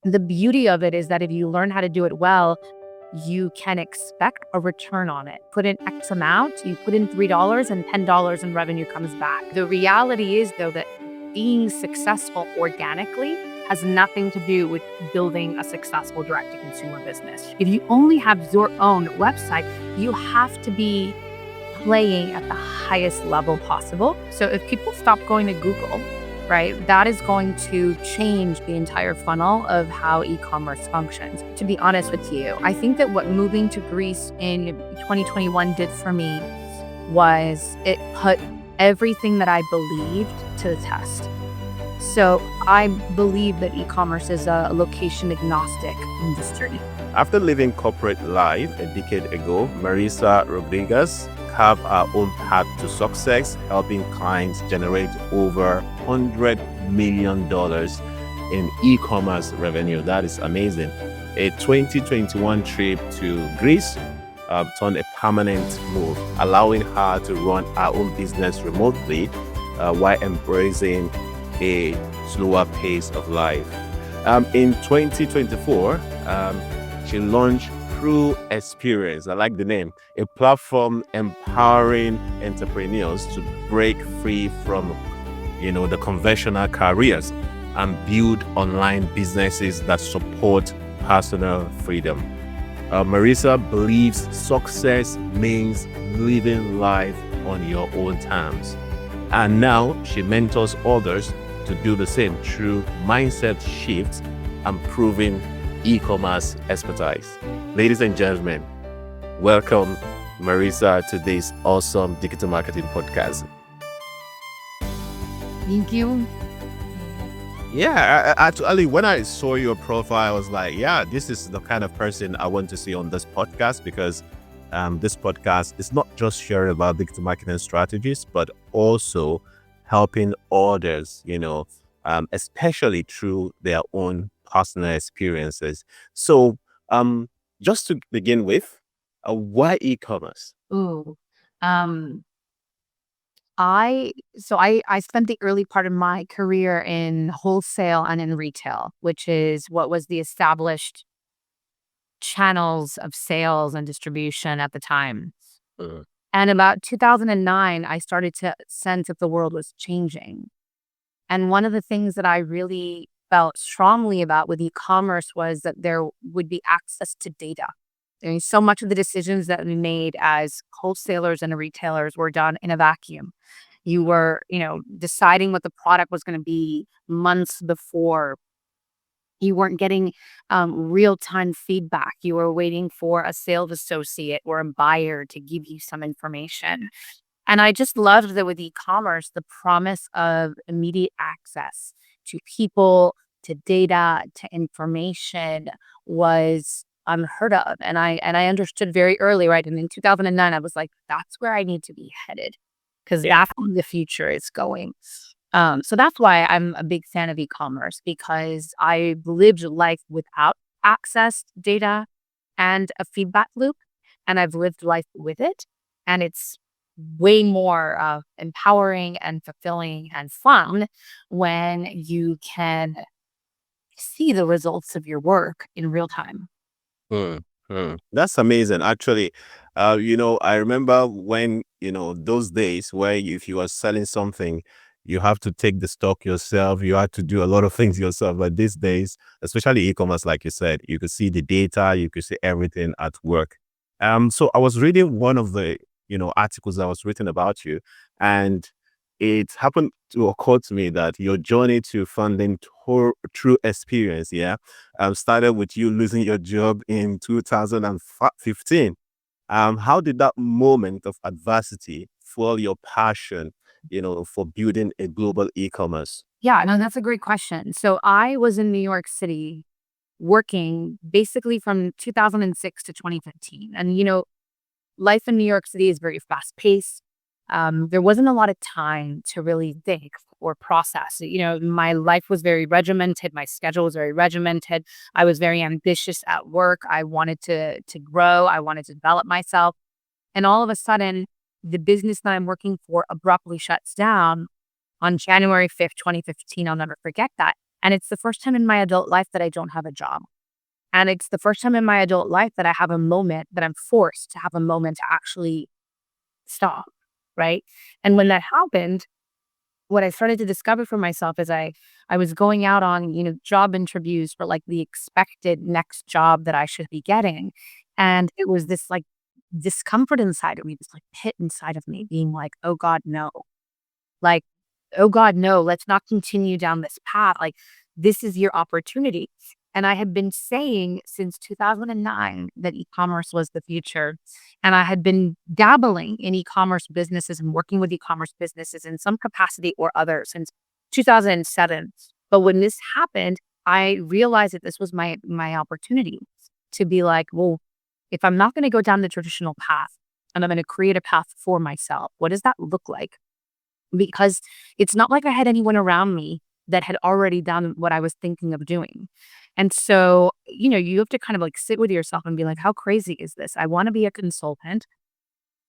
The beauty of it is that if you learn how to do it well, you can expect a return on it. Put in X amount, you put in $3 and $10 in revenue comes back. The reality is, though, that being successful organically has nothing to do with building a successful direct-to-consumer business. If you only have your own website, you have to be playing at the highest level possible. So if people stop going to Google, right, that is going to change the entire funnel of how e-commerce functions. To be honest with you, I think that what moving to Greece in 2021 did for me was it put everything that I believed to the test. So I believe that e-commerce is a location agnostic industry. After leaving corporate life a decade ago, Marissa Rodriguez carved her own path to success, helping clients generate over $100 million in e-commerce revenue. That is amazing. A 2021 trip to Greece turned a permanent move, allowing her to run her own business remotely while embracing a slower pace of life. In 2024, she launched True Experience, I like the name, a platform empowering entrepreneurs to break free from, the conventional careers and build online businesses that support personal freedom. Marissa believes success means living life on your own terms. And now she mentors others to do the same through mindset shifts and proven e-commerce expertise. Ladies and gentlemen, welcome Marissa to this awesome digital marketing podcast. Thank you. Yeah, actually, when I saw your profile, I was like, yeah, this is the kind of person I want to see on this podcast, because this podcast is not just sharing about digital marketing strategies, but also helping others, especially through their own personal experiences. So, just to begin with, why e-commerce? Ooh. I spent the early part of my career in wholesale and in retail, which is what was the established channels of sales and distribution at the time. Uh, And about 2009, I started to sense that the world was changing. And one of the things that I really felt strongly about with e-commerce was that there would be access to data. I mean, so much of the decisions that we made as wholesalers and retailers were done in a vacuum. You were, deciding what the product was going to be months before. You weren't getting real-time feedback. You were waiting for a sales associate or a buyer to give you some information. And I just loved that with e-commerce, the promise of immediate access to people, to data, to information was unheard of. And I understood very early, right? And in 2009, I was like, that's where I need to be headed, because that's where the future is going. So that's why I'm a big fan of e-commerce, because I lived life without access, data, and a feedback loop, and I've lived life with it. And it's way more empowering and fulfilling and fun when you can see the results of your work in real time. That's amazing. Actually, I remember when, those days where if you are selling something, you have to take the stock yourself. You have to do a lot of things yourself. But these days, especially e-commerce, like you said, you could see the data, you could see everything at work. So I was reading one of the, articles that was written about you, and it happened to occur to me that your journey to funding True Experience, started with you losing your job in 2015. How did that moment of adversity fuel your passion, for building a global e-commerce? Yeah, no, that's a great question. So I was in New York City working basically from 2006 to 2015. And, life in New York City is very fast paced. There wasn't a lot of time to really think or process. My life was very regimented. My schedule was very regimented. I was very ambitious at work. I wanted to grow. I wanted to develop myself. And all of a sudden, the business that I'm working for abruptly shuts down on January 5th, 2015. I'll never forget that. And it's the first time in my adult life that I don't have a job. And it's the first time in my adult life that I have a moment that I'm forced to have a moment to actually stop. Right. And when that happened, what I started to discover for myself is I was going out on, job interviews for like the expected next job that I should be getting. And it was this like discomfort inside of me, this like pit inside of me being like, oh God, no. Like, oh God, no, let's not continue down this path. Like, this is your opportunity. And I had been saying since 2009 that e-commerce was the future. And I had been dabbling in e-commerce businesses and working with e-commerce businesses in some capacity or other since 2007. But when this happened, I realized that this was my opportunity to be like, well, if I'm not going to go down the traditional path and I'm going to create a path for myself, what does that look like? Because it's not like I had anyone around me that had already done what I was thinking of doing. And so, you have to kind of like sit with yourself and be like, how crazy is this? I want to be a consultant.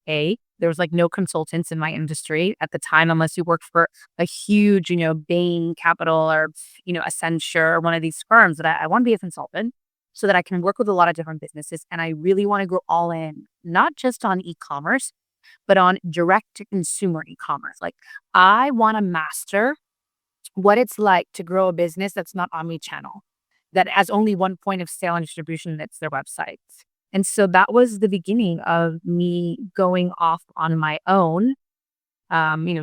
There was like no consultants in my industry at the time, unless you worked for a huge, Bain Capital or, Accenture or one of these firms that I want to be a consultant so that I can work with a lot of different businesses. And I really want to go all in, not just on e-commerce, but on direct to consumer e-commerce. Like I want to master what it's like to grow a business that's not omni-channel, that has only one point of sale and distribution, that's their website. And so that was the beginning of me going off on my own,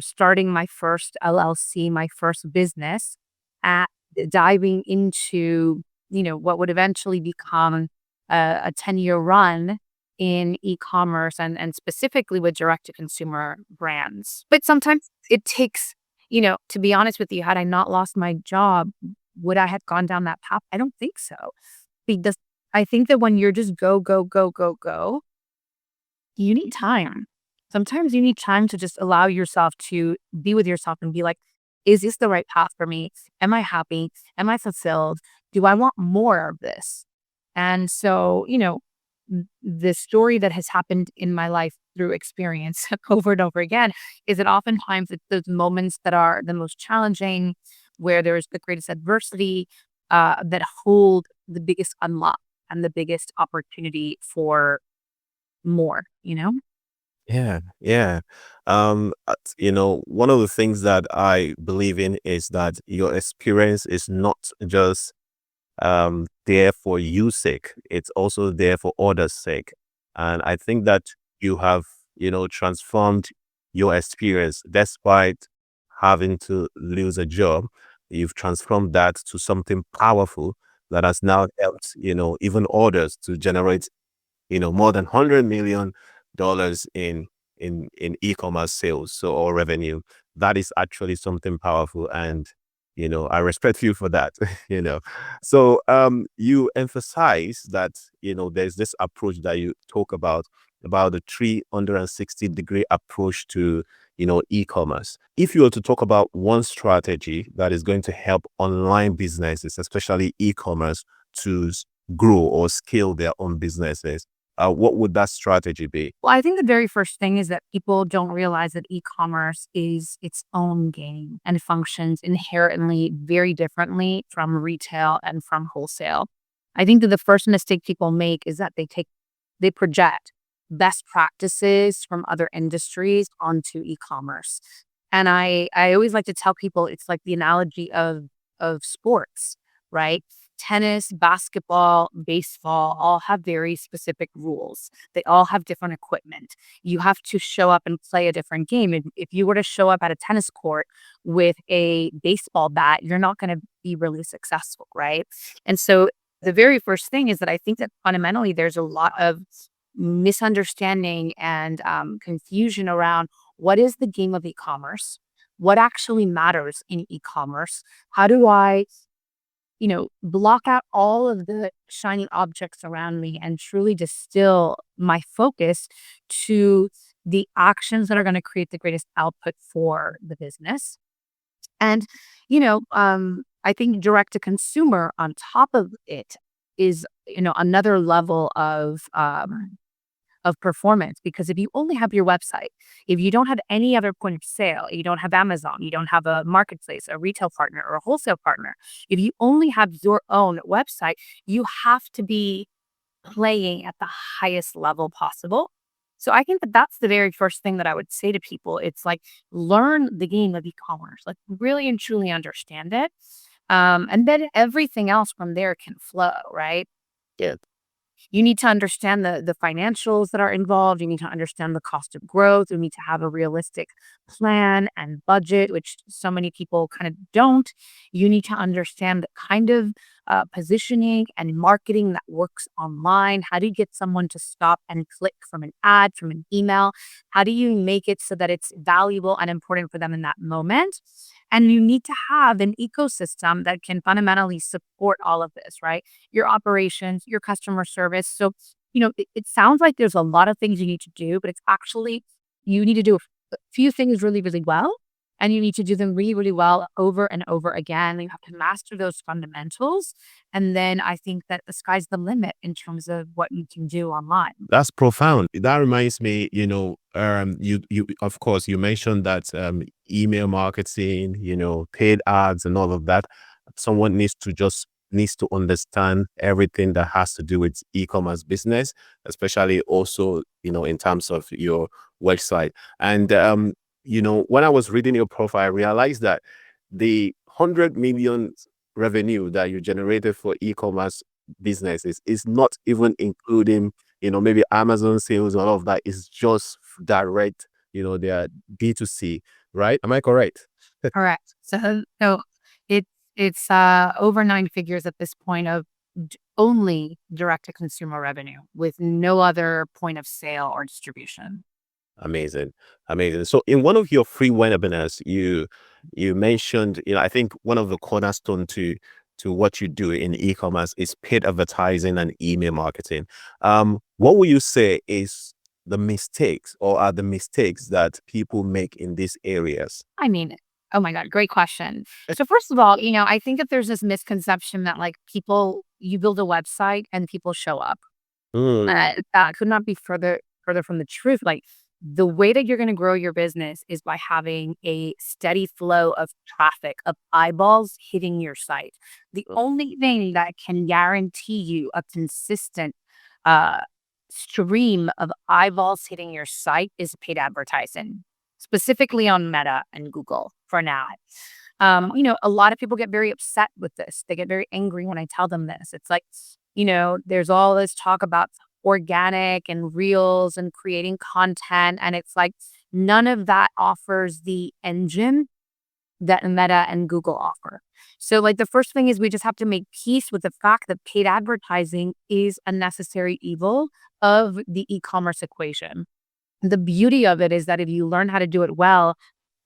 starting my first LLC, my first business, at diving into, what would eventually become a 10-year run in e-commerce and specifically with direct to consumer brands. But sometimes it takes, to be honest with you, had I not lost my job, would I have gone down that path? I don't think so. Because I think that when you're just go, go, go, go, go, you need time. Sometimes you need time to just allow yourself to be with yourself and be like, is this the right path for me? Am I happy? Am I fulfilled? Do I want more of this? And so, the story that has happened in my life through experience over and over again is that oftentimes it's those moments that are the most challenging, where there's the greatest adversity, that hold the biggest unlock and the biggest opportunity for more. Yeah, yeah. One of the things that I believe in is that your experience is not just there for you sake, it's also there for others' sake. And I think that you have, transformed your experience despite having to lose a job. You've transformed that to something powerful that has now helped, even others to generate more than $100 million in e-commerce sales, so or revenue. That is actually something powerful, and I respect you for that. So you emphasize that there's this approach that you talk about the 360-degree approach to e-commerce. If you were to talk about one strategy that is going to help online businesses, especially e-commerce, to grow or scale their own businesses, what would that strategy be? Well, I think the very first thing is that people don't realize that e-commerce is its own game and functions inherently very differently from retail and from wholesale. I think that the first mistake people make is that they project best practices from other industries onto e-commerce. And I always like to tell people it's like the analogy of sports, right? Tennis, basketball, baseball all have very specific rules. They all have different equipment. You have to show up and play a different game. If you were to show up at a tennis court with a baseball bat, you're not going to be really successful, right? And so the very first thing is that I think that fundamentally there's a lot of misunderstanding and confusion around what is the game of e-commerce, what actually matters in e-commerce, how do I block out all of the shiny objects around me and truly distill my focus to the actions that are going to create the greatest output for the business. And, I think direct to consumer on top of it is, another level of of performance. Because if you only have your website, if you don't have any other point of sale, you don't have Amazon, you don't have a marketplace, a retail partner, or a wholesale partner, if you only have your own website, you have to be playing at the highest level possible. So I think that that's the very first thing that I would say to people. It's like, learn the game of e-commerce, like really and truly understand it. And then everything else from there can flow, right? Yeah. You need to understand the financials that are involved. You need to understand the cost of growth. You need to have a realistic plan and budget, which so many people kind of don't. You need to understand the kind of positioning and marketing that works online. How do you get someone to stop and click from an ad, from an email? How do you make it so that it's valuable and important for them in that moment? And you need to have an ecosystem that can fundamentally support all of this, right? Your operations, your customer service. So, it sounds like there's a lot of things you need to do, but it's actually, you need to do a few things really, really well. And you need to do them really, really well over and over again. You have to master those fundamentals. And then I think that the sky's the limit in terms of what you can do online. That's profound. That reminds me, you of course you mentioned that email marketing, paid ads and all of that. Someone needs to understand everything that has to do with e-commerce business, especially also, in terms of your website. And when I was reading your profile, I realized that the 100 million revenue that you generated for e-commerce businesses is not even including maybe Amazon sales, all of that is just direct, their B2C, right? Am I correct? Correct. So it's over nine figures at this point of only direct to consumer revenue with no other point of sale or distribution. Amazing. Amazing. So in one of your free webinars, you mentioned, I think one of the cornerstone to what you do in e-commerce is paid advertising and email marketing. What would you say is the mistakes or are the mistakes that people make in these areas? I mean, oh my God, great question. So first of all, I think that there's this misconception that like you build a website and people show up. Mm, That could not be further from the truth. Like, the way that you're going to grow your business is by having a steady flow of traffic, of eyeballs hitting your site. The only thing that can guarantee you a consistent uh, stream of eyeballs hitting your site is paid advertising, specifically on Meta and Google for now. A lot of people get very upset with this. They get very angry when I tell them this. It's like, there's all this talk about organic and reels and creating content. And it's like none of that offers the engine that Meta and Google offer. So, like, the first thing is we just have to make peace with the fact that paid advertising is a necessary evil of the e-commerce equation. The beauty of it is that if you learn how to do it well,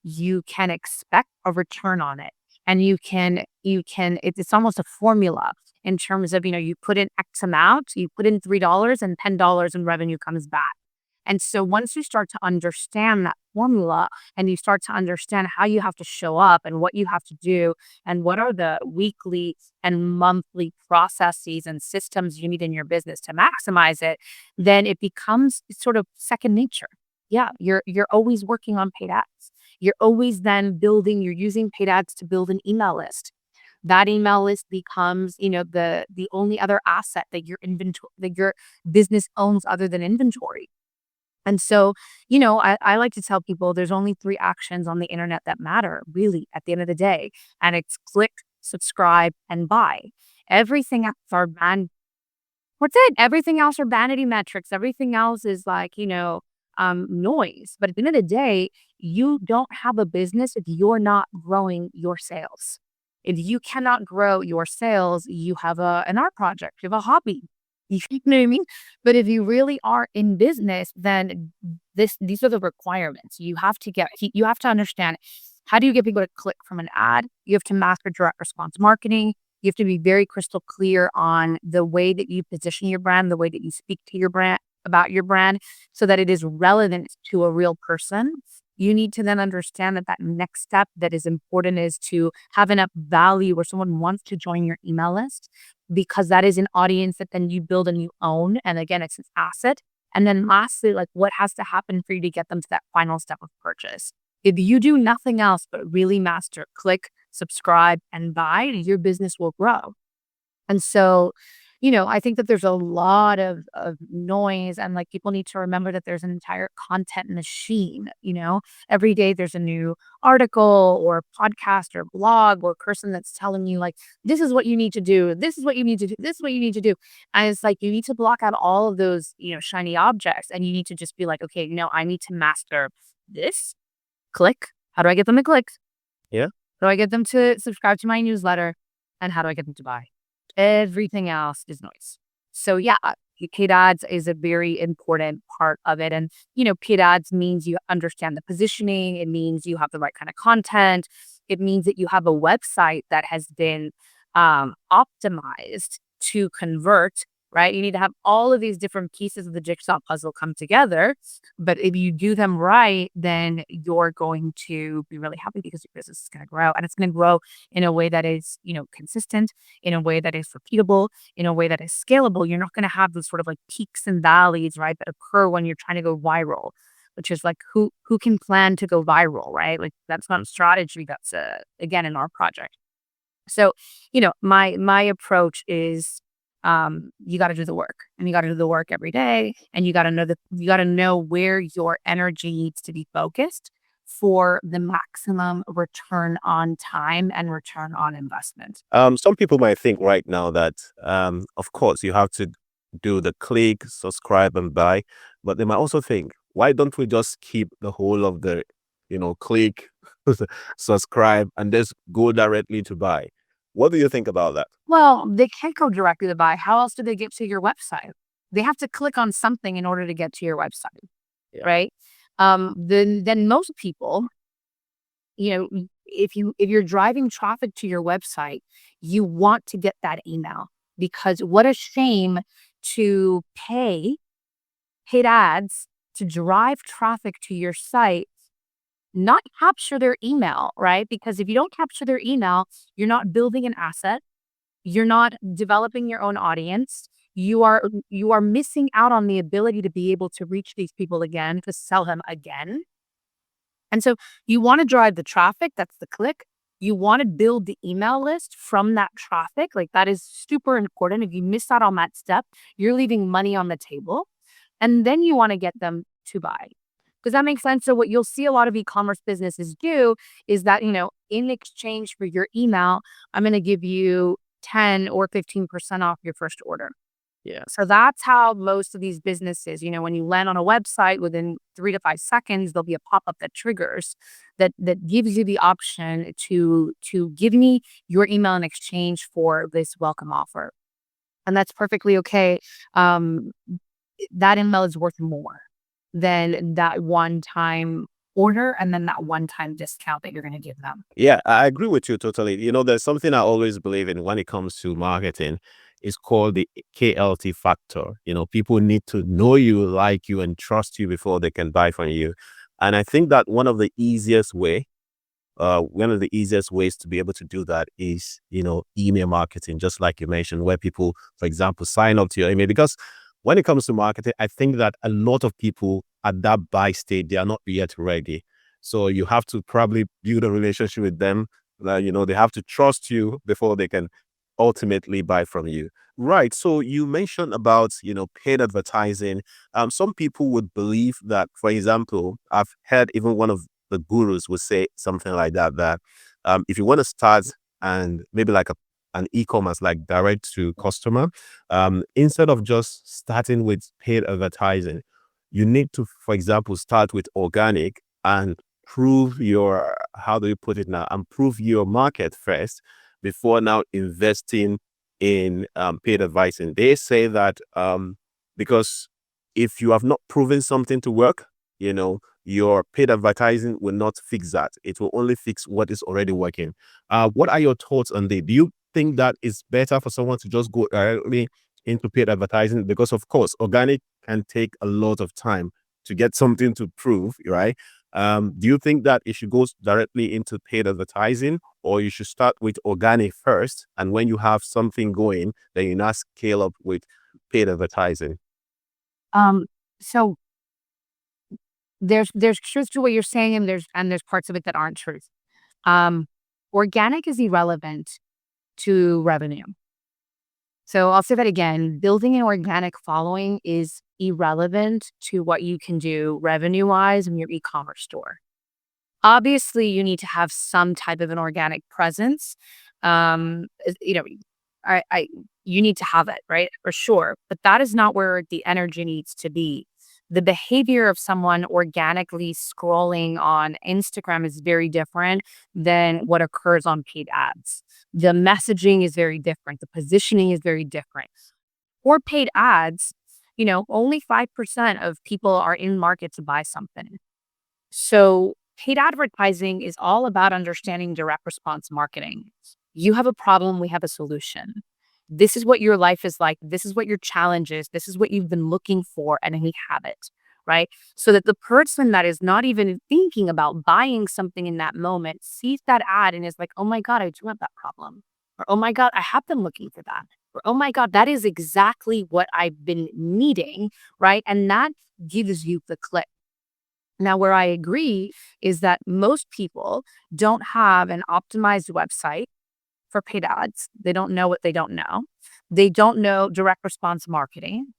you can expect a return on it. And it's almost a formula in terms of, you put in X amount, you put in $3 and $10 in revenue comes back. And so once you start to understand that formula and you start to understand how you have to show up and what you have to do and what are the weekly and monthly processes and systems you need in your business to maximize it, then it becomes sort of second nature. Yeah, you're always working on paid ads. You're always then you're using paid ads to build an email list. That email list becomes, the only other asset that your business owns other than inventory. And so, I like to tell people there's only three actions on the internet that matter, really, at the end of the day. And it's click, subscribe, and buy. Everything else are what's it? Everything else are vanity metrics. Everything else is like, noise. But at the end of the day, you don't have a business if you're not growing your sales. If you cannot grow your sales, you have an art project, you have a hobby. You know what I mean? But if you really are in business, then these are the requirements. You have to understand, how do you get people to click from an ad? You have to master direct response marketing. You have to be very crystal clear on the way that you position your brand, the way that you speak to your brand, about your brand, so that it is relevant to a real person. You need to then understand that next step that is important is to have enough value where someone wants to join your email list, because that is an audience that then you build and you own. And again, it's an asset. And then lastly, like what has to happen for you to get them to that final step of purchase? If you do nothing else but really master click, subscribe, and buy, your business will grow. And so, I think that there's a lot of noise, and like people need to remember that there's an entire content machine. Every day there's a new article or podcast or blog or person that's telling you like, this is what you need to do. This is what you need to do. This is what you need to do. And it's like, you need to block out all of those, shiny objects, and you need to just be like, okay, no, I need to master this. Click. How do I get them to click? Yeah. How do I get them to subscribe to my newsletter? And how do I get them to buy? Everything else is noise. So yeah, paid ads is a very important part of it. And, paid ads means you understand the positioning. It means you have the right kind of content. It means that you have a website that has been optimized to convert, right? You need to have all of these different pieces of the jigsaw puzzle come together. But if you do them right, then you're going to be really happy because your business is going to grow, and it's going to grow in a way that is, consistent, in a way that is repeatable, in a way that is scalable. You're not going to have those sort of like peaks and valleys, right, that occur when you're trying to go viral, which is like who can plan to go viral, right? Like that's not a strategy. That's again in our project. So, my approach is you got to do the work, and you got to do the work every day, and you got to know where your energy needs to be focused for the maximum return on time and return on investment. Some people might think right now that, of course, you have to do the click, subscribe, and buy, but they might also think, why don't we just keep the whole of the, click, subscribe, and just go directly to buy? What do you think about that? Well, they can't go directly to buy. How else do they get to your website? They have to click on something in order to get to your website, Yeah. right? Then most people, if you're driving traffic to your website, you want to get that email, because what a shame to pay paid ads to drive traffic to your site, not capture their email, right? Because if you don't capture their email, you're not building an asset. You're not developing your own audience. You are missing out on the ability to be able to reach these people again, to sell them again. And so you want to drive the traffic, that's the click. You want to build the email list from that traffic. Like that is super important. If you miss out on that step, you're leaving money on the table. And then you want to get them to buy. Does that make sense? So what you'll see a lot of e-commerce businesses do is that, in exchange for your email, I'm going to give you 10 or 15% off your first order. Yeah. So that's how most of these businesses, when you land on a website, within 3 to 5 seconds, there'll be a pop-up that triggers that gives you the option to give me your email in exchange for this welcome offer. And that's perfectly okay. That email is worth more than that one-time order and then that one-time discount that you're going to give them. Yeah, I agree with you totally. There's something I always believe in when it comes to marketing. It's called the KLT factor. People need to know you, like you, and trust you before they can buy from you. And I think that one of the easiest ways to be able to do that is, email marketing, just like you mentioned, where people, for example, sign up to your email. Because when it comes to marketing, I think that a lot of people at that buy stage, they are not yet ready. So you have to probably build a relationship with them. They have to trust you before they can ultimately buy from you. Right. So you mentioned about, paid advertising. Some people would believe that, for example, I've heard even one of the gurus would say something like that, if you want to start and maybe like an e-commerce, like direct to customer, instead of just starting with paid advertising, you need to, for example, start with organic and prove your, how do you put it now, and prove your market first before now investing in paid advertising. They say that because if you have not proven something to work, your paid advertising will not fix that. It will only fix what is already working. What are your thoughts on that? Do you think that it's better for someone to just go directly into paid advertising? Because of course, organic can take a lot of time to get something to prove, right? Do you think that it should go directly into paid advertising, or you should start with organic first, and when you have something going, then you now scale up with paid advertising? So there's truth to what you're saying, and there's parts of it that aren't truth. Um, Organic is irrelevant to revenue. So I'll say that again. Building an organic following is irrelevant to what you can do revenue wise in your e-commerce store. Obviously, you need to have some type of an organic presence. You know, I you need to have it, right? For sure. But that is not where the energy needs to be. The behavior of someone organically scrolling on Instagram is very different than what occurs on paid ads. The messaging is very different. The positioning is very different. For paid ads, only 5% of people are in market to buy something. So, paid advertising is all about understanding direct response marketing. You have a problem, we have a solution. This is what your life is like. This is what your challenge is. This is what you've been looking for, and we have it, right? So that the person that is not even thinking about buying something in that moment sees that ad and is like, oh my God, I do have that problem. Or, oh my God, I have been looking for that. Or, oh my God, that is exactly what I've been needing, right? And that gives you the click. Now, where I agree is that most people don't have an optimized website for paid ads. They don't know what they don't know. They don't know direct response marketing.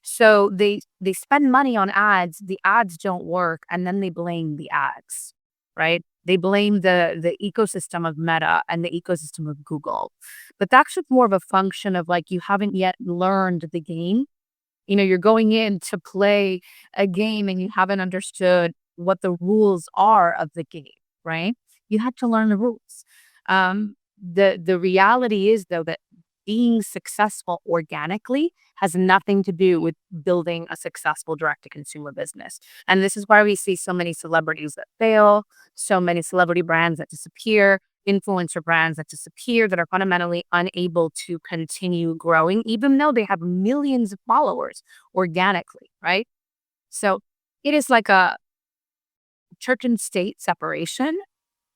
So they spend money on ads, the ads don't work, and then they blame the ads, right? They blame the ecosystem of Meta and the ecosystem of Google. But that's just more of a function of like you haven't yet learned the game. You're going in to play a game and you haven't understood what the rules are of the game, right? You have to learn the rules. The reality is though that being successful organically has nothing to do with building a successful direct to consumer business. And this is why we see so many celebrities that fail, so many celebrity brands that disappear, influencer brands that disappear, that are fundamentally unable to continue growing, even though they have millions of followers organically, right? So it is like a church and state separation.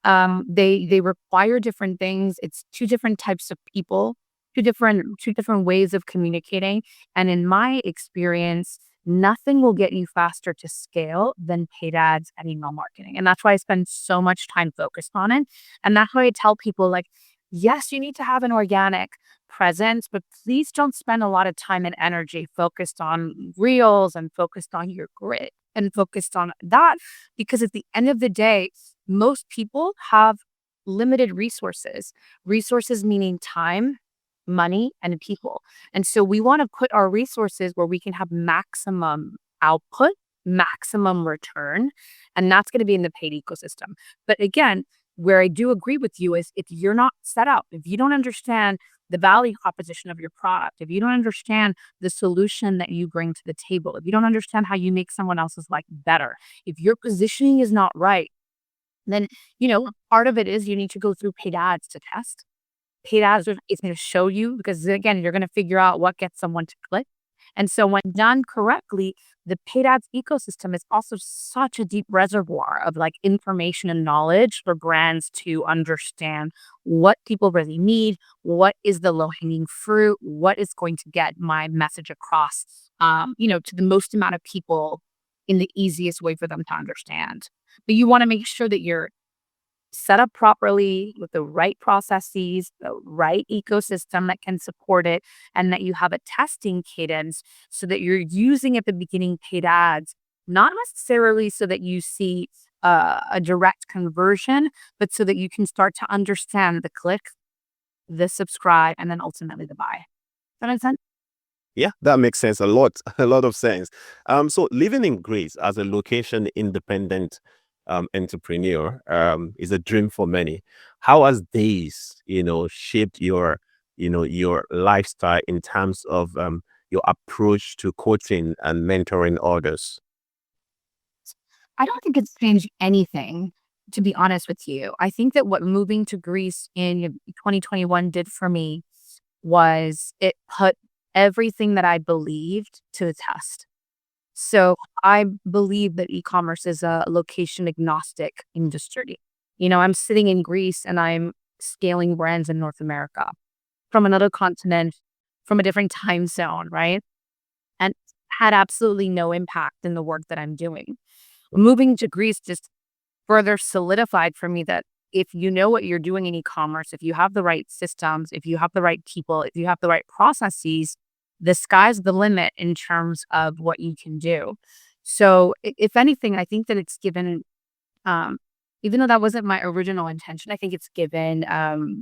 They require different things. It's two different types of people, two different ways of communicating. And in my experience, nothing will get you faster to scale than paid ads and email marketing. And that's why I spend so much time focused on it. And that's why I tell people like, yes, you need to have an organic presence, but please don't spend a lot of time and energy focused on reels and focused on your grid and focused on that. Because at the end of the day, most people have limited resources, resources meaning time, money, and people. And so we want to put our resources where we can have maximum output, maximum return, and that's going to be in the paid ecosystem. But again, where I do agree with you is if you're not set up, if you don't understand the value proposition of your product, if you don't understand the solution that you bring to the table, if you don't understand how you make someone else's life better, if your positioning is not right, then, part of it is you need to go through paid ads to test. Paid ads is going to show you because again, you're going to figure out what gets someone to click. And so when done correctly, the paid ads ecosystem is also such a deep reservoir of like information and knowledge for brands to understand what people really need, what is the low hanging fruit, what is going to get my message across, to the most amount of people in the easiest way for them to understand. But you want to make sure that you're set up properly with the right processes, the right ecosystem that can support it, and that you have a testing cadence so that you're using at the beginning paid ads, not necessarily so that you see a direct conversion, but so that you can start to understand the click, the subscribe, and then ultimately the buy. Does that make sense? Yeah, that makes sense a lot, a lot of sense. So living in Greece as a location independent entrepreneur is a dream for many. How has this, shaped your lifestyle in terms of your approach to coaching and mentoring others? I don't think it's changed anything, to be honest with you. I think that what moving to Greece in 2021 did for me was it put everything that I believed to the test. So I believe that e-commerce is a location agnostic industry. I'm sitting in Greece and I'm scaling brands in North America from another continent, from a different time zone, right? And had absolutely no impact in the work that I'm doing. Moving to Greece just further solidified for me that if you know what you're doing in e-commerce, if you have the right systems, if you have the right people, if you have the right processes, the sky's the limit in terms of what you can do. So, if anything, I think that it's given, um, even though that wasn't my original intention, I think it's given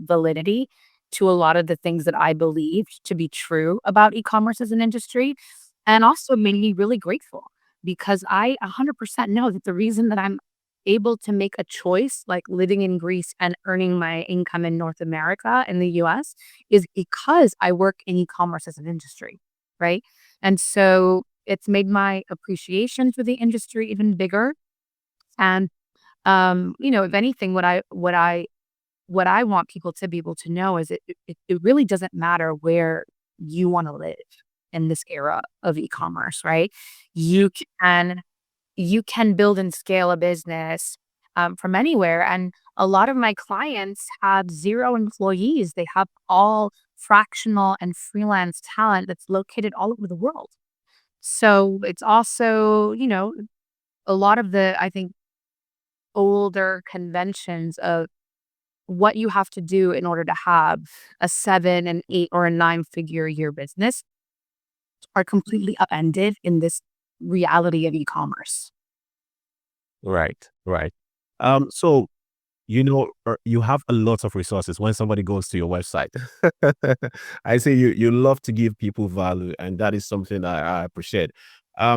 validity to a lot of the things that I believed to be true about e-commerce as an industry, and also made me really grateful because I 100% know that the reason that I'm able to make a choice, like living in Greece and earning my income in North America in the US, is because I work in e-commerce as an industry, right? And so it's made my appreciation for the industry even bigger. And if anything, what I want people to be able to know is it really doesn't matter where you want to live in this era of e-commerce, right? You can you can build and scale a business from anywhere. And a lot of my clients have zero employees. They have all fractional and freelance talent that's located all over the world. So it's also, a lot of the, I think, older conventions of what you have to do in order to have a 7 and 8 or a 9-figure a year business are completely upended in this reality of e-commerce. Right, right. So you have a lot of resources when somebody goes to your website. I say you love to give people value, and that is something I appreciate.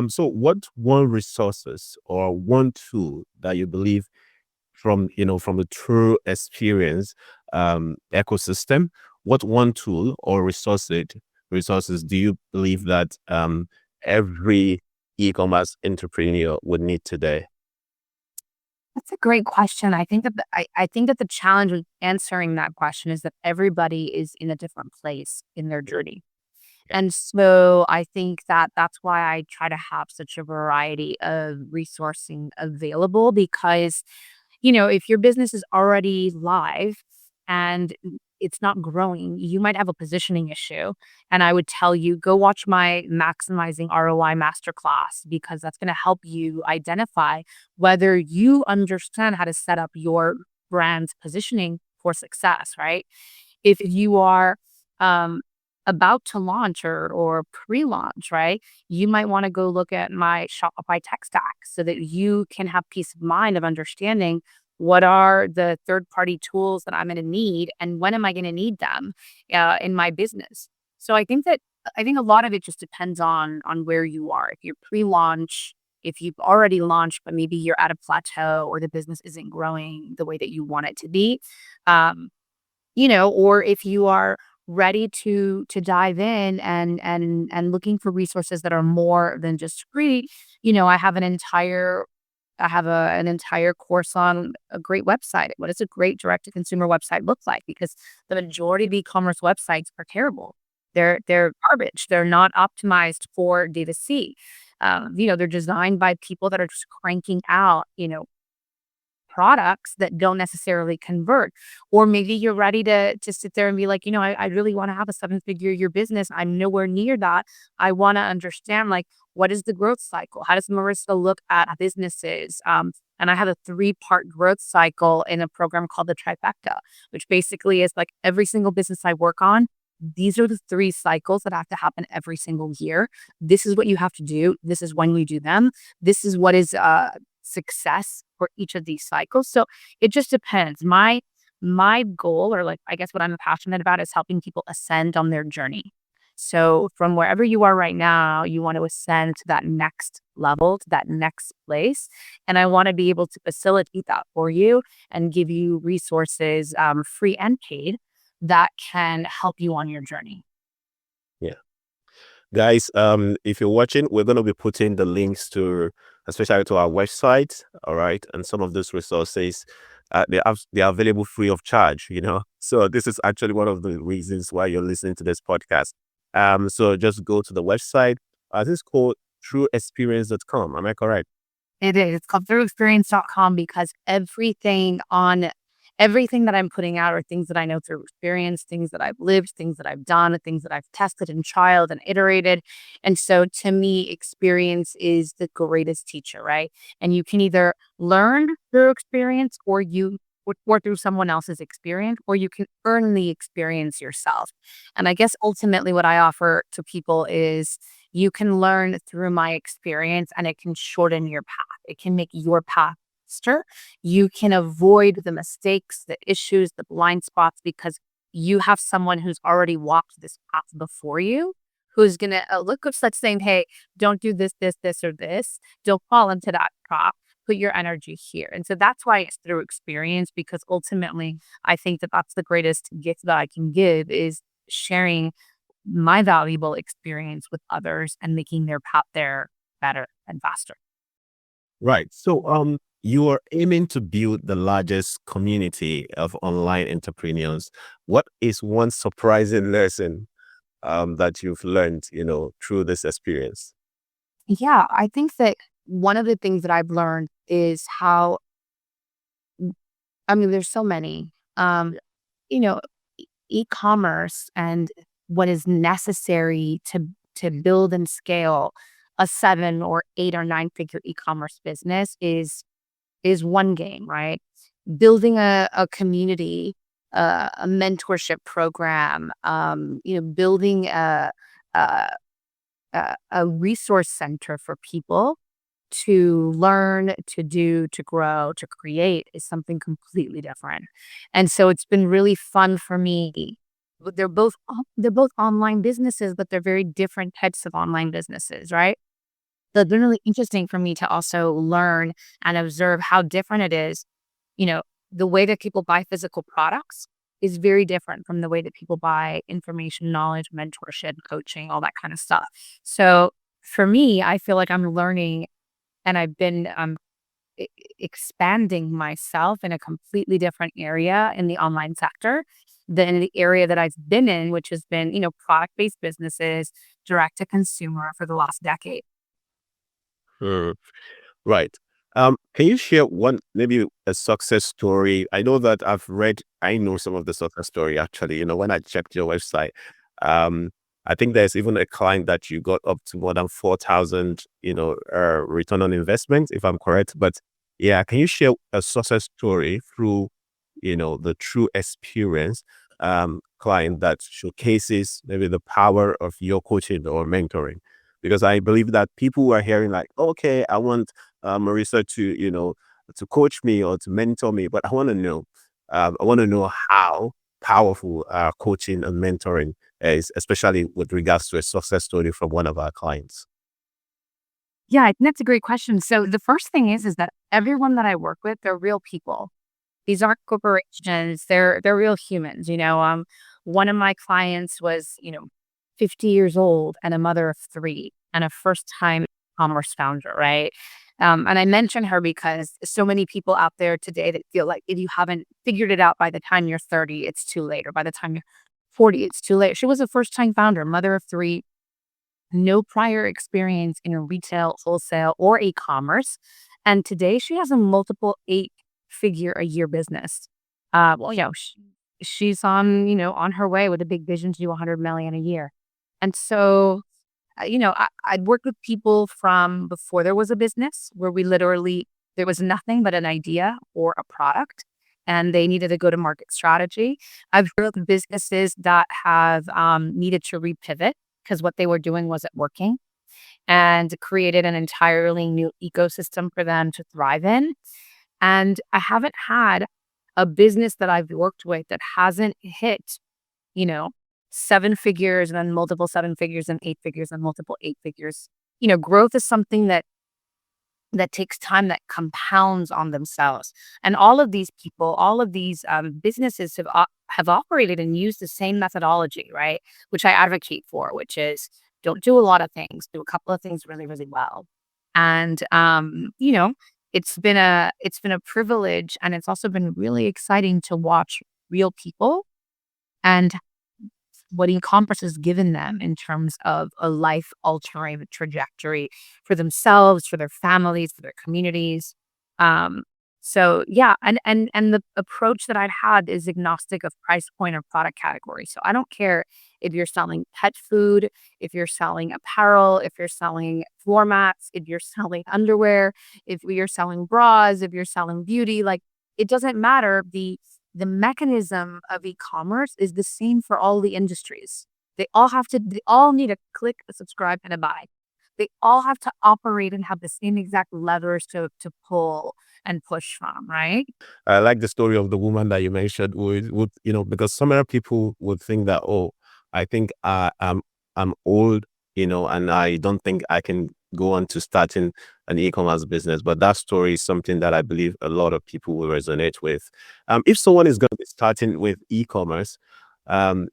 So what one resources or one tool that you believe from a true experience ecosystem, what one tool or resources do you believe that every e-commerce entrepreneur would need today? That's a great question. I think that the challenge with answering that question is that everybody is in a different place in their journey. And so I think that that's why I try to have such a variety of resourcing available because, if your business is already live and it's not growing, you might have a positioning issue. And I would tell you, go watch my maximizing ROI masterclass because that's going to help you identify whether you understand how to set up your brand's positioning for success, right? If you are um, about to launch or pre-launch, right? You might want to go look at my Shopify tech stack so that you can have peace of mind of understanding what are the third-party tools that I'm going to need and when am I going to need them in my business. So I think a lot of it just depends on where you are. If you're pre-launch, if you've already launched, but maybe you're at a plateau or the business isn't growing the way that you want it to be, um, or if you are ready to dive in and looking for resources that are more than just free, I have an entire course on a great website. What does a great direct to consumer website look like? Because the majority of e-commerce websites are terrible. They're garbage. They're not optimized for D2C. They're designed by people that are just cranking out, products that don't necessarily convert. Or maybe you're ready to sit there and be like, I really want to have a 7-figure year business. I'm nowhere near that. I want to understand like what is the growth cycle? How does Marissa look at businesses? And I have a 3-part growth cycle in a program called the Trifecta, which basically is like every single business I work on. These are the 3 cycles that have to happen every single year. This is what you have to do. This is when we do them. This is what is success for each of these cycles. So it just depends. My goal, or like I guess what I'm passionate about, is helping people ascend on their journey. So from wherever you are right now, you want to ascend to that next level, to that next place. And I want to be able to facilitate that for you and give you resources, free and paid, that can help you on your journey. Yeah. Guys, if you're watching, we're going to be putting the links to, especially to our website, all right, and some of those resources. They are available free of charge, So this is actually one of the reasons why you're listening to this podcast. So just go to the website. This is called trueexperience.com. Am I correct? It is. It's called throughexperience.com because everything on everything that I'm putting out are things that I know through experience, things that I've lived, things that I've done, things that I've tested and trialed and iterated. And so to me, experience is the greatest teacher, right? And you can either learn through experience or through someone else's experience, or you can earn the experience yourself. And I guess ultimately what I offer to people is you can learn through my experience and it can shorten your path. It can make your path faster. You can avoid the mistakes, the issues, the blind spots because you have someone who's already walked this path before you, who's going to look up such saying, hey, don't do this, or this. Don't fall into that trap. Put your energy here. And so that's why it's through experience, because ultimately I think that that's the greatest gift that I can give is sharing my valuable experience with others and making their path there better and faster. Right. So, you are aiming to build the largest community of online entrepreneurs. What is one surprising lesson that you've learned, through this experience? Yeah, I think that one of the things that I've learned is how, I mean, there's so many, you know, e-commerce and what is necessary to build and scale a 7 or 8 or 9 figure e-commerce business is one game, right? Building a community, a mentorship program, building a a resource center for people to learn, to do, to grow, to create is something completely different. And so it's been really fun for me. But they're both online businesses, but they're very different types of online businesses, right? So it's been really interesting for me to also learn and observe how different it is. You know, the way that people buy physical products is very different from the way that people buy information, knowledge, mentorship, coaching, all that kind of stuff. So for me, I feel like I'm learning and I've been expanding myself in a completely different area in the online sector than the area that I've been in, which has been, product based businesses, direct to consumer for the last decade. Hmm. Right. Can you share one, maybe a success story? I know some of the success story actually. When I checked your website, um, I think there's even a client that you got up to more than 4,000, return on investment, if I'm correct. But yeah, can you share a success story through, the true experience, client that showcases maybe the power of your coaching or mentoring? Because I believe that people who are hearing like, okay, I want Marissa to, to coach me or to mentor me. But I want to know how powerful coaching and mentoring is, especially with regards to a success story from one of our clients. Yeah, I think that's a great question. So the first thing is that everyone that I work with, they're real people. These aren't corporations. They're real humans. One of my clients was, 50 years old and a mother of three and a first time commerce founder, right? And I mention her because so many people out there today that feel like if you haven't figured it out by the time you're 30, it's too late, or by the time you're 40, it's too late. She was a first time founder, mother of three, no prior experience in retail, wholesale, or e-commerce. And today she has a multiple 8 figure a year business. Well, she's on her way with a big vision to do 100 million a year. And so, I'd worked with people from before there was a business where there was nothing but an idea or a product and they needed a go to market strategy. I've worked with businesses that have needed to repivot because what they were doing wasn't working and created an entirely new ecosystem for them to thrive in. And I haven't had a business that I've worked with that hasn't hit, you know, 7 figures and then multiple 7 figures and 8 figures and multiple 8 figures. Growth is something that takes time, that compounds on themselves. And all of these people, all of these businesses have operated and used the same methodology, right? Which I advocate for, which is don't do a lot of things, do a couple of things really, really well. And it's been a privilege, and it's also been really exciting to watch real people and what e-commerce has given them in terms of a life altering trajectory for themselves, for their families, for their communities. Um, So yeah, and the approach that I've had is agnostic of price point or product category. So I don't care if you're selling pet food, if you're selling apparel, if you're selling floor mats, if you're selling underwear, if you're selling bras, if you're selling beauty, like it doesn't matter. The mechanism of e-commerce is the same for all the industries. They all need a click, a subscribe, and a buy. They all have to operate and have the same exact levers to pull and push from, right? I like the story of the woman that you mentioned would, because some other people would think that, oh, I think I'm old, and I don't think I can go on to starting an e-commerce business. But that story is something that I believe a lot of people will resonate with. If someone is going to be starting with e-commerce, and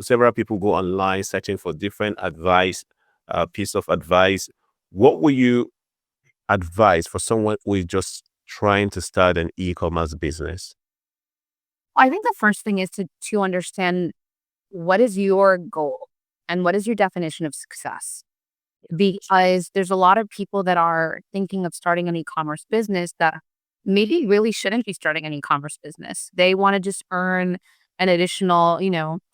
several people go online searching for different advice, piece of advice. What will you advice for someone who is just trying to start an e-commerce business? I think the first thing is to understand what is your goal and what is your definition of success? Because there's a lot of people that are thinking of starting an e-commerce business that maybe really shouldn't be starting an e-commerce business. They want to just earn an additional,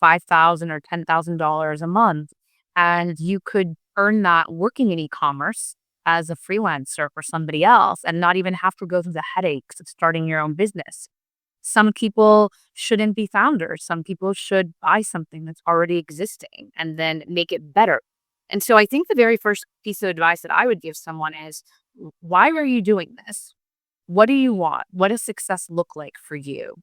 5,000 or $10,000 a month. And you could earn that working in e-commerce as a freelancer for somebody else and not even have to go through the headaches of starting your own business. Some people shouldn't be founders. Some people should buy something that's already existing and then make it better. And so I think the very first piece of advice that I would give someone is, why are you doing this? What do you want? What does success look like for you?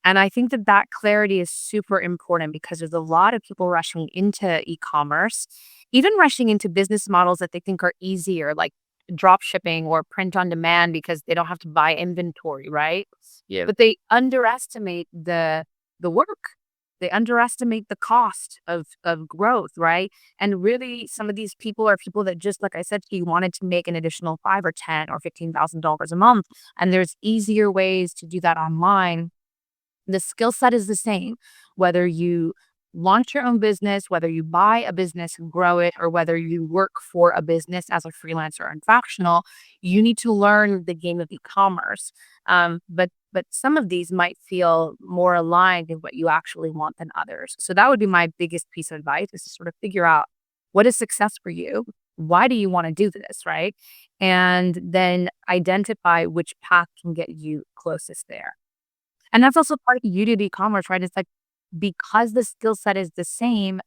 And I think that that clarity is super important because there's a lot of people rushing into e-commerce, even rushing into business models that they think are easier, like drop shipping or print on demand because they don't have to buy inventory, right? Yeah. But they underestimate the work. They underestimate the cost of growth, right? And really, some of these people are people that just, like I said, he wanted to make an additional 5 or 10 or $15,000 a month, and there's easier ways to do that online. The skill set is the same, whether you launch your own business, whether you buy a business and grow it, or whether you work for a business as a freelancer and fractional, you need to learn the game of e-commerce. But some of these might feel more aligned with what you actually want than others. So that would be my biggest piece of advice is to sort of figure out what is success for you? Why do you want to do this? Right. And then identify which path can get you closest there. And that's also part of the beauty of e-commerce, right? It's like because the skill set is the same,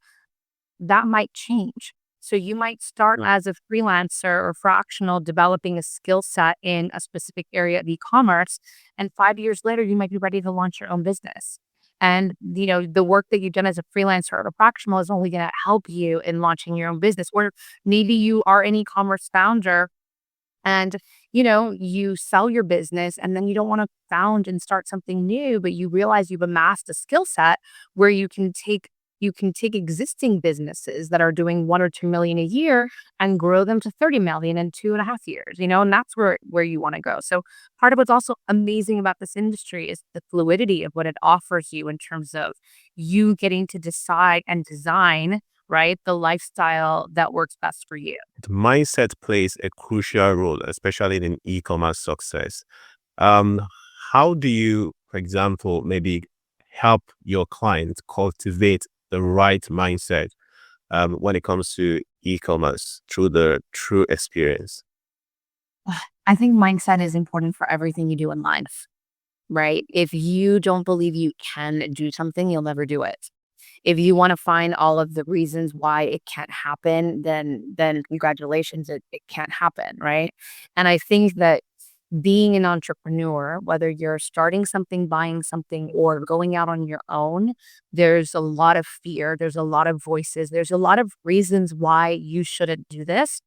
that might change. So you might start as a freelancer or fractional developing a skill set in a specific area of e-commerce. And 5 years later, you might be ready to launch your own business. And the work that you've done as a freelancer or a fractional is only going to help you in launching your own business. Or maybe you are an e-commerce founder and you sell your business and then you don't want to found and start something new, but you realize you've amassed a skill set where you can take existing businesses that are doing 1 or 2 million a year and grow them to 30 million in 2.5 years, and that's where you want to go. So part of what's also amazing about this industry is the fluidity of what it offers you in terms of you getting to decide and design, right, the lifestyle that works best for you. The mindset plays a crucial role, especially in e-commerce success. Um, how do you, for example, maybe help your clients cultivate the right mindset when it comes to e-commerce through the true experience? I think mindset is important for everything you do in life, right? If you don't believe you can do something, you'll never do it. If you want to find all of the reasons why it can't happen, then congratulations, it can't happen, right? And I think that being an entrepreneur, whether you're starting something, buying something, or going out on your own, there's a lot of fear, there's a lot of voices, there's a lot of reasons why you shouldn't do this.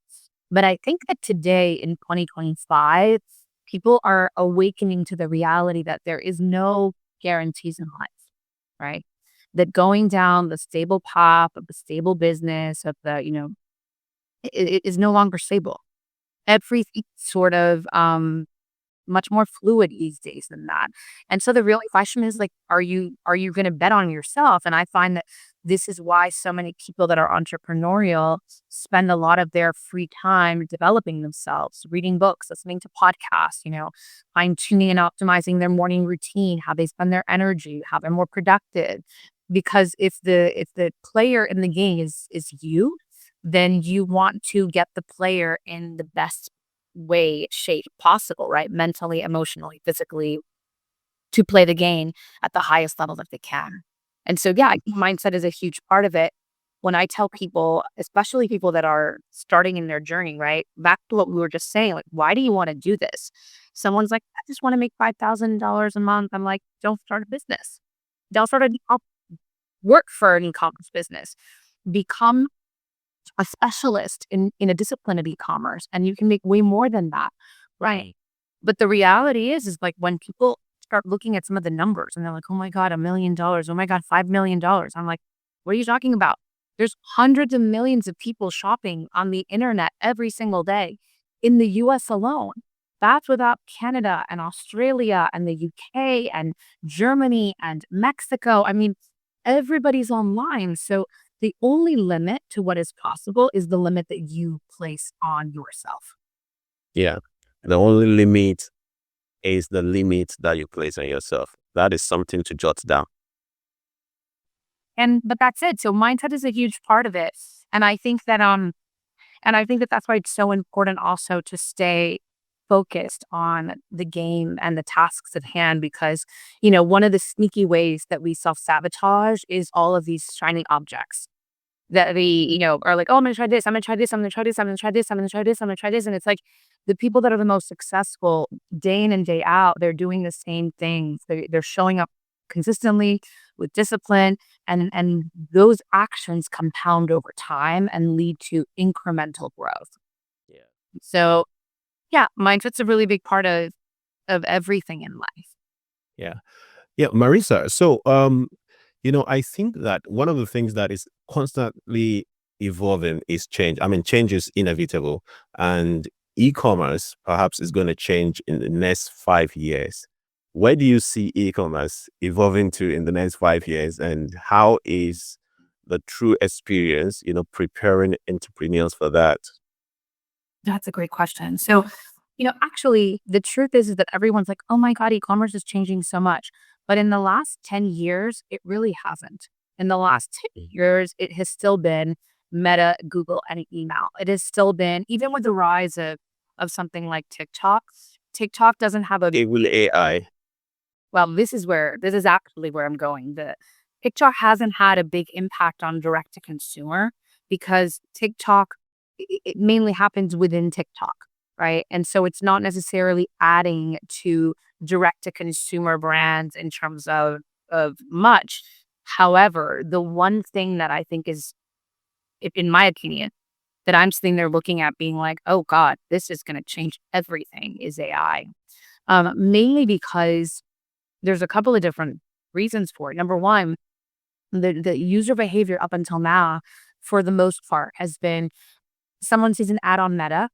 But I think that today in 2025, people are awakening to the reality that there is no guarantees in life, right? That going down the stable path of the stable business of the, it is no longer stable. Everything sort of much more fluid these days than that. And so the real question is like, are you going to bet on yourself? And I find that this is why so many people that are entrepreneurial spend a lot of their free time developing themselves, reading books, listening to podcasts, fine tuning and optimizing their morning routine, how they spend their energy, how they're more productive. Because if the player in the game is you, then you want to get the player in the best way, shape possible, right? Mentally, emotionally, physically, to play the game at the highest level that they can. And so, yeah, I think mindset is a huge part of it. When I tell people, especially people that are starting in their journey, right? Back to what we were just saying, like, why do you want to do this? Someone's like, I just want to make $5,000 a month. I'm like, don't start a business. Don't start I'll work for an e-commerce business. Become a specialist in a discipline of e-commerce, and you can make way more than that, right? But the reality is like when people start looking at some of the numbers and they're like, oh my God, $1 million, oh my God, $5 million. I'm like, what are you talking about? There's hundreds of millions of people shopping on the internet every single day in the US alone. That's without Canada and Australia and the UK and Germany and Mexico. I mean, everybody's online. So the only limit to what is possible is the limit that you place on yourself. Yeah. The only limit is the limit that you place on yourself. That is something to jot down. But that's it. So mindset is a huge part of it. And I think that that's why it's so important also to stay focused on the game and the tasks at hand, because one of the sneaky ways that we self-sabotage is all of these shiny objects that we are like, oh, I'm gonna try this, I'm gonna try this, I'm gonna try this, I'm gonna try this, I'm gonna try this, I'm gonna try this. And it's like the people that are the most successful day in and day out, they're doing the same things. They're showing up consistently with discipline, and those actions compound over time and lead to incremental growth. Yeah. So yeah, mindset's a really big part of everything in life. Yeah. Yeah, Marissa. So, I think that one of the things that is constantly evolving is change. I mean, change is inevitable, and e-commerce perhaps is going to change in the next 5 years. Where do you see e-commerce evolving to in the next 5 years, and how is the true experience, preparing entrepreneurs for that? That's a great question. So, actually, the truth is that everyone's like, oh my God, e-commerce is changing so much. But in the last 10 years, it really hasn't. In the last 10 years, it has still been Meta, Google, and email. It has still been, even with the rise of something like TikTok, TikTok doesn't have a, It will AI. well, this is actually where I'm going. The TikTok hasn't had a big impact on direct to consumer because TikTok, it mainly happens within TikTok, right? And so it's not necessarily adding to direct to consumer brands in terms of much. However, the one thing that I think is, in my opinion, that I'm sitting there looking at being like, oh God, this is going to change everything is AI. Mainly because there's a couple of different reasons for it. Number one, the user behavior up until now, for the most part, has been someone sees an ad on Meta,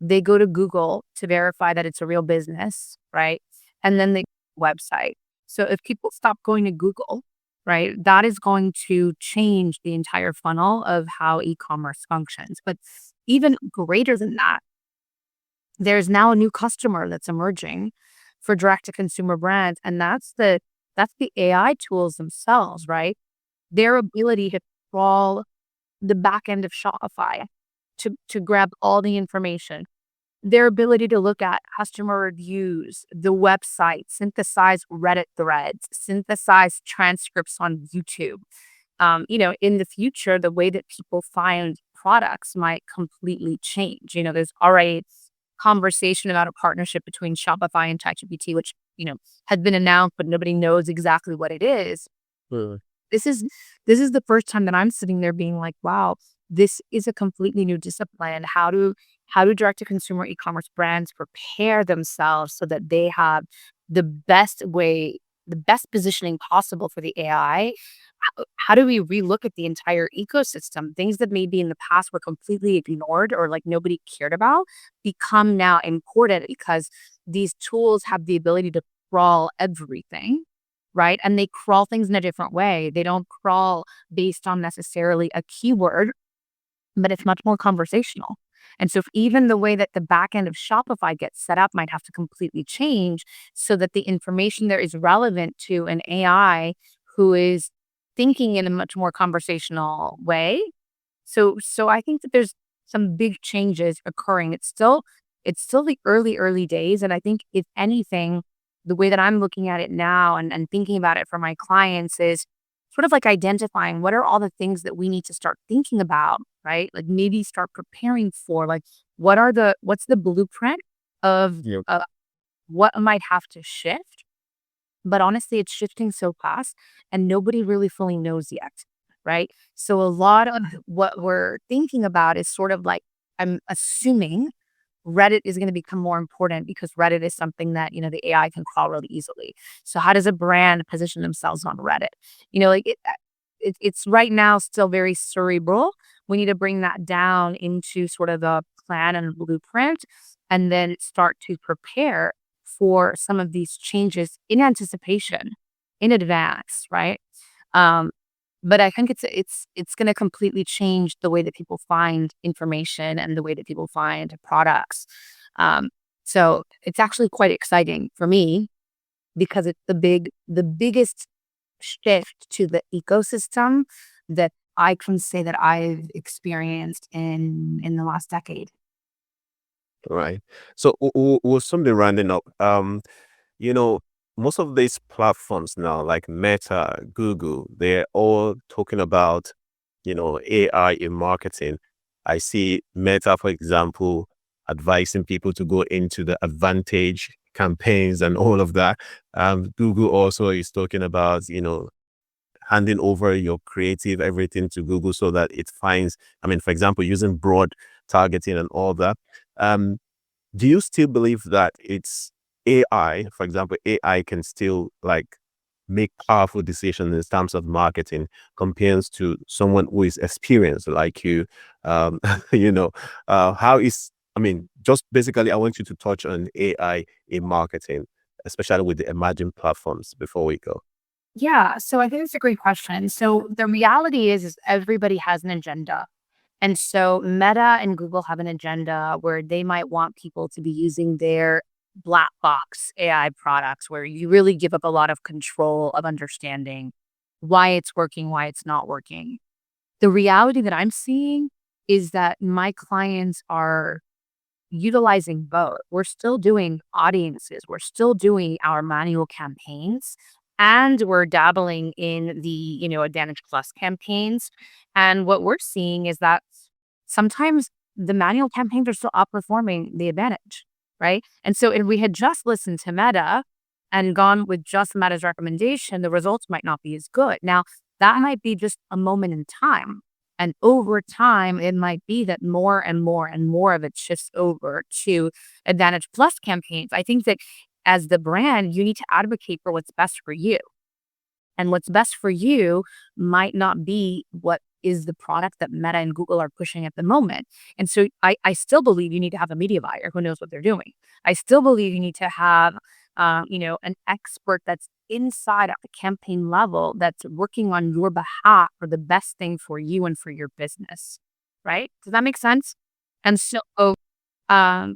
they go to Google to verify that it's a real business, right? And then the website. So if people stop going to Google, right, that is going to change the entire funnel of how e-commerce functions. But even greater than that, there's now a new customer that's emerging for direct to consumer brands, and that's the AI tools themselves, right? Their ability to crawl the back end of Shopify to grab all the information, their ability to look at customer reviews, the website, synthesize Reddit threads, synthesize transcripts on YouTube. In the future, the way that people find products might completely change. There's already conversation about a partnership between Shopify and ChatGPT, which, had been announced, but nobody knows exactly what it is. Hmm. This is the first time that I'm sitting there being like, wow, this is a completely new discipline. How do direct to consumer e-commerce brands prepare themselves so that they have the best way, the best positioning possible for the AI? how do we relook at the entire ecosystem? Things that maybe in the past were completely ignored or like nobody cared about become now important because these tools have the ability to crawl everything, right? And they crawl things in a different way. They don't crawl based on necessarily a keyword, but it's much more conversational. And so if even the way that the back end of Shopify gets set up might have to completely change so that the information there is relevant to an AI who is thinking in a much more conversational way. So I think that there's some big changes occurring. It's still the early days. And I think if anything, the way that I'm looking at it now and thinking about it for my clients is sort of like identifying what are all the things that we need to start thinking about, right? Like maybe start preparing for like what's the blueprint of Yep. what might have to shift. But honestly, it's shifting so fast and nobody really fully knows yet, right? So a lot of what we're thinking about is sort of like I'm assuming Reddit is going to become more important because Reddit is something that, the AI can crawl really easily. So how does a brand position themselves on Reddit? Like it's right now still very cerebral. We need to bring that down into sort of the plan and blueprint and then start to prepare for some of these changes in anticipation in advance, right? Um, but I think it's going to completely change the way that people find information and the way that people find products. Um, so it's actually quite exciting for me because it's the biggest shift to the ecosystem that I can say that I've experienced in the last decade. Right. So we'll soon be rounding up. You know, most of these platforms now, like Meta, Google, they're all talking about, AI in marketing. I see Meta, for example, advising people to go into the advantage campaigns and all of that. Google also is talking about, handing over your creative everything to Google so that it finds, I mean, for example, using broad targeting and all that. Um, do you still believe that it's AI, for example, AI can still like make powerful decisions in terms of marketing compared to someone who is experienced like you? Um, you know, how is, I mean, just basically, I want you to touch on AI in marketing, especially with the emerging platforms before we go. Yeah, so I think it's a great question. So the reality is everybody has an agenda. And so Meta and Google have an agenda where they might want people to be using their black box AI products where you really give up a lot of control of understanding why it's working, why it's not working. The reality that I'm seeing is that my clients are utilizing both. We're still doing audiences, we're still doing our manual campaigns, and we're dabbling in the, Advantage Plus campaigns. And what we're seeing is that sometimes the manual campaigns are still outperforming the Advantage, right? And so if we had just listened to Meta and gone with just Meta's recommendation, the results might not be as good. Now, that might be just a moment in time. And over time, it might be that more and more and more of it shifts over to Advantage Plus campaigns. I think that as the brand, you need to advocate for what's best for you. And what's best for you might not be what is the product that Meta and Google are pushing at the moment. And so I still believe you need to have a media buyer who knows what they're doing. I still believe you need to have, an expert that's inside at the campaign level that's working on your behalf for the best thing for you and for your business. Right? Does that make sense? And so,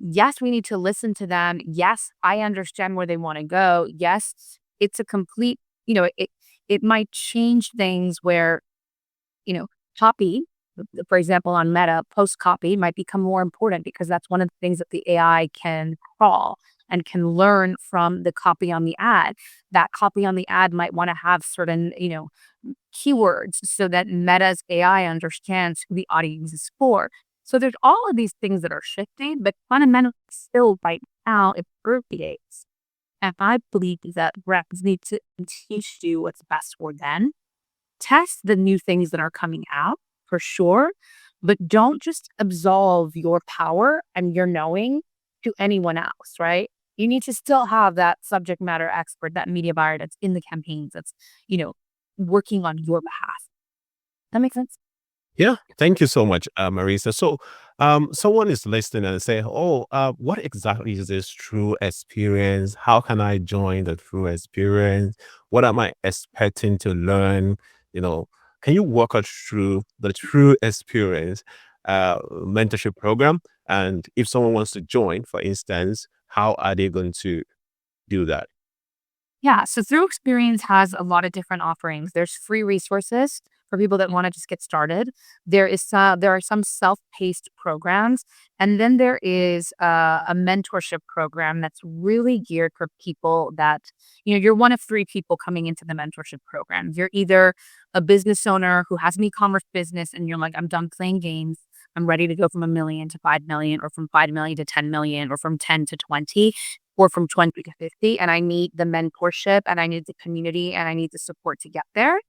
yes, we need to listen to them. Yes, I understand where they want to go. Yes, it's a complete, it might change things where, you know, copy, for example, on Meta, post copy might become more important because that's one of the things that the AI can crawl and can learn from the copy on the ad. That copy on the ad might want to have certain, keywords so that Meta's AI understands who the audience is for. So there's all of these things that are shifting, but fundamentally still right now, it's early days. And I believe that reps need to continue to do what's best for them. Test the new things that are coming out for sure, but don't just absolve your power and your knowing to anyone else, right? You need to still have that subject matter expert, that media buyer that's in the campaigns, that's, you know, working on your behalf. That makes sense? Yeah, thank you so much, Marissa. So, someone is listening and say, "Oh, what exactly is this true experience? How can I join the true experience? What am I expecting to learn?" You know, can you walk us through the true experience mentorship program? And if someone wants to join, for instance, how are they going to do that? Yeah. So Through Experience has a lot of different offerings. There's free resources for people that want to just get started. There are some self-paced programs, and then there is a mentorship program that's really geared for people that you're one of three people coming into the mentorship program. You're either a business owner who has an e-commerce business, and you're like, I'm done playing games. I'm ready to go from 1 million to 5 million, or from 5 million to 10 million, or from 10 to 20, or from 20 to 50, and I need the mentorship, and I need the community, and I need the support to get there.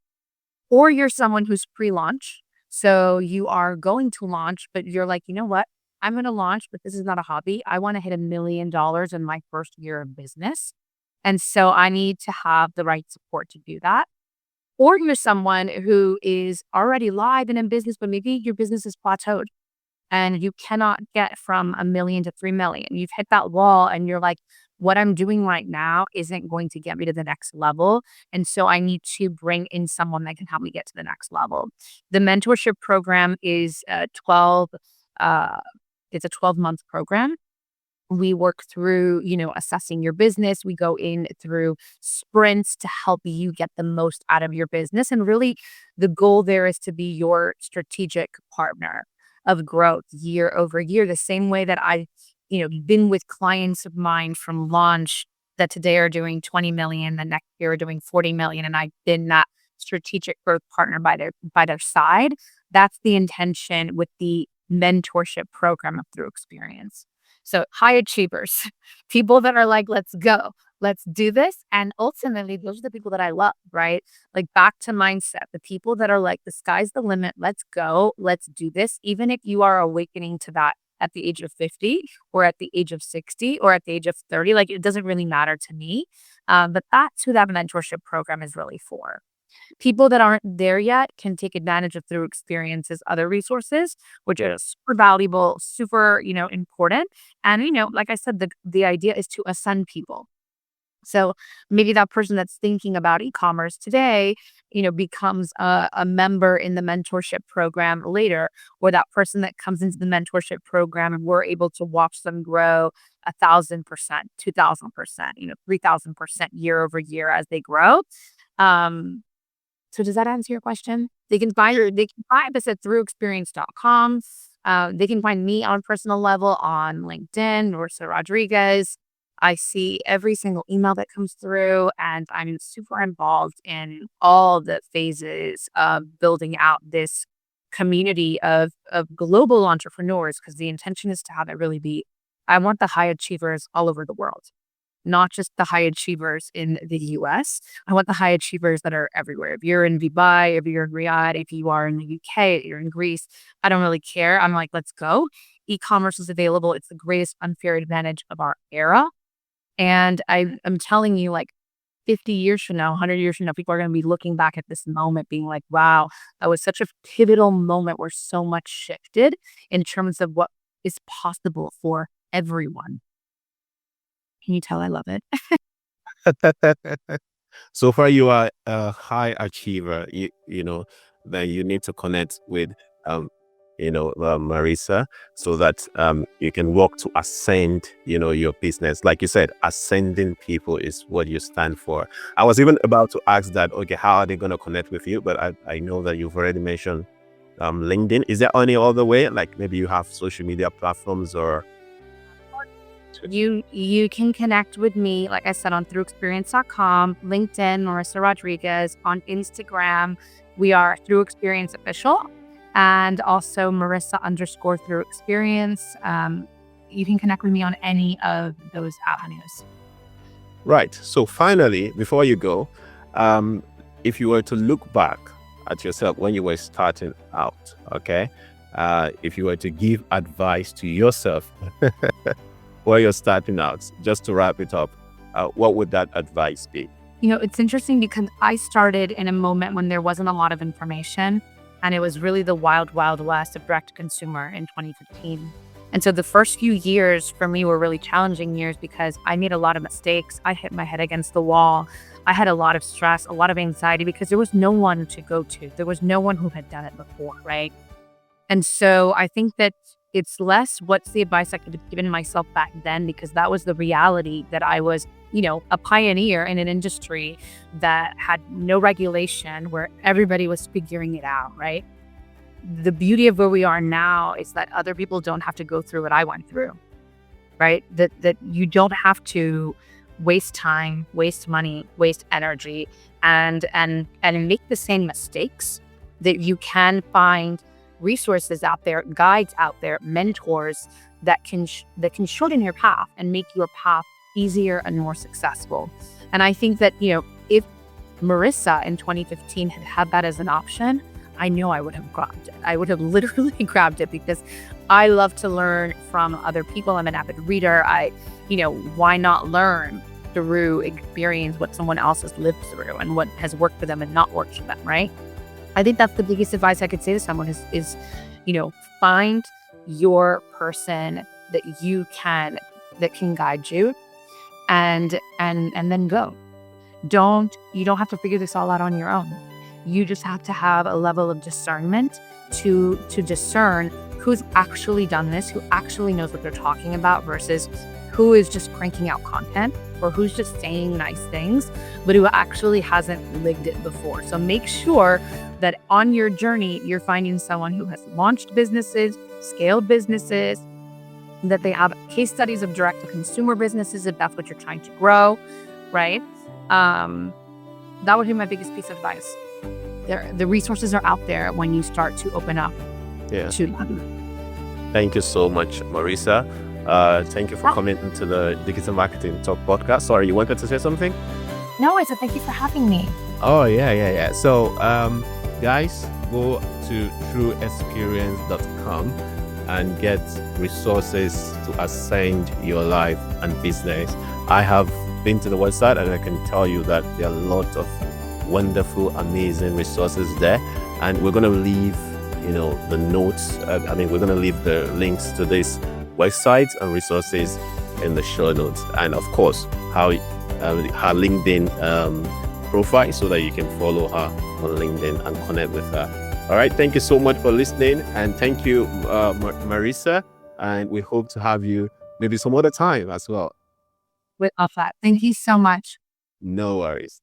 Or you're someone who's pre-launch. So you are going to launch, but you're like, you know what? I'm going to launch, but this is not a hobby. I want to hit $1 million in my first year of business. And so I need to have the right support to do that. Or you're someone who is already live and in business, but maybe your business is plateaued and you cannot get from 1 million to 3 million. You've hit that wall and you're like, what I'm doing right now isn't going to get me to the next level. And so I need to bring in someone that can help me get to the next level. The mentorship program is 12, uh, it's a 12-month program. We work through, assessing your business. We go in through sprints to help you get the most out of your business. And really, the goal there is to be your strategic partner of growth year over year, the same way that I've, been with clients of mine from launch that today are doing 20 million, the next year are doing 40 million. And I've been that strategic growth partner by their side. That's the intention with the mentorship program of Through Experience. So high achievers, people that are like, let's go, let's do this. And ultimately, those are the people that I love, right? Like back to mindset, the people that are like, the sky's the limit, let's go, let's do this. Even if you are awakening to that at the age of 50 or at the age of 60 or at the age of 30, like it doesn't really matter to me. But that's who that mentorship program is really for. People that aren't there yet can take advantage of Through Experiences other resources, which are super valuable, super, important. And, like I said, the idea is to ascend people. So maybe that person that's thinking about e-commerce today, becomes a member in the mentorship program later, or that person that comes into the mentorship program and we're able to watch them grow 1,000%, 2,000%, 3,000% year over year as they grow. Um, so does that answer your question? They can find us at throughexperience.com. They can find me on a personal level on LinkedIn, Marissa Rodriguez. I see every single email that comes through, and I'm super involved in all the phases of building out this community of global entrepreneurs, because the intention is to have it really be, I want the high achievers all over the world, not just the high achievers in the US. I want the high achievers that are everywhere. If you're in Dubai, if you're in Riyadh, if you are in the UK, if you're in Greece, I don't really care. I'm like, let's go. E-commerce is available. It's the greatest unfair advantage of our era. And I'm telling you, like 50 years from now, 100 years from now, people are going to be looking back at this moment being like, wow, that was such a pivotal moment where so much shifted in terms of what is possible for everyone. Can you tell I love it? So far, you are a high achiever. You know that you need to connect with, um, Marissa, so that you can work to ascend, your business. Like you said, ascending people is what you stand for. I was even about to ask that. Okay, how are they going to connect with you? But I know that you've already mentioned LinkedIn. Is there any other way? Like maybe you have social media platforms or. You can connect with me, like I said, on throughexperience.com, LinkedIn, Marissa Rodriguez, on Instagram. We are Through Experience Official, and also Marissa_Through Experience. You can connect with me on any of those avenues. Right. So finally, before you go, if you were to look back at yourself when you were starting out, okay, if you were to give advice to yourself while you're starting out, just to wrap it up, what would that advice be? It's interesting because I started in a moment when there wasn't a lot of information, and it was really the wild, wild west of direct to consumer in 2015. And so the first few years for me were really challenging years because I made a lot of mistakes. I hit my head against the wall. I had a lot of stress, a lot of anxiety because there was no one to go to. There was no one who had done it before, right? And so I think that it's less what's the advice I could have given myself back then, because that was the reality that I was, a pioneer in an industry that had no regulation, where everybody was figuring it out, right? The beauty of where we are now is that other people don't have to go through what I went through, right? That you don't have to waste time, waste money, waste energy, and make the same mistakes. That you can find resources out there, guides out there, mentors that can shorten your path and make your path easier and more successful. And I think that if Marissa in 2015 had had that as an option, I know I would have grabbed it. I would have literally grabbed it because I love to learn from other people. I'm an avid reader. Why not learn through experience what someone else has lived through and what has worked for them and not worked for them, right? I think that's the biggest advice I could say to someone is find your person that can guide you, and then go. You don't have to figure this all out on your own. You just have to have a level of discernment to discern who's actually done this, who actually knows what they're talking about, versus who is just cranking out content, or who's just saying nice things, but who actually hasn't lived it before. So make sure that on your journey, you're finding someone who has launched businesses, scaled businesses, that they have case studies of direct to consumer businesses if that's what you're trying to grow, right? That would be my biggest piece of advice. The resources are out there when you start to open up to them. Thank you so much, Marissa. Thank you for coming into the Digital Marketing Talk podcast. Sorry, you wanted to say something? No, I said thank you for having me. Oh, yeah. So, guys, go to trueexperience.com and get resources to ascend your life and business. I have been to the website and I can tell you that there are a lot of wonderful, amazing resources there. And we're going to leave, the notes. We're going to leave the links to this website and resources in the show notes. And of course, her LinkedIn profile, so that you can follow her on LinkedIn and connect with her. All right. Thank you so much for listening. And thank you, Marissa. And we hope to have you maybe some other time as well. With all that. Thank you so much. No worries.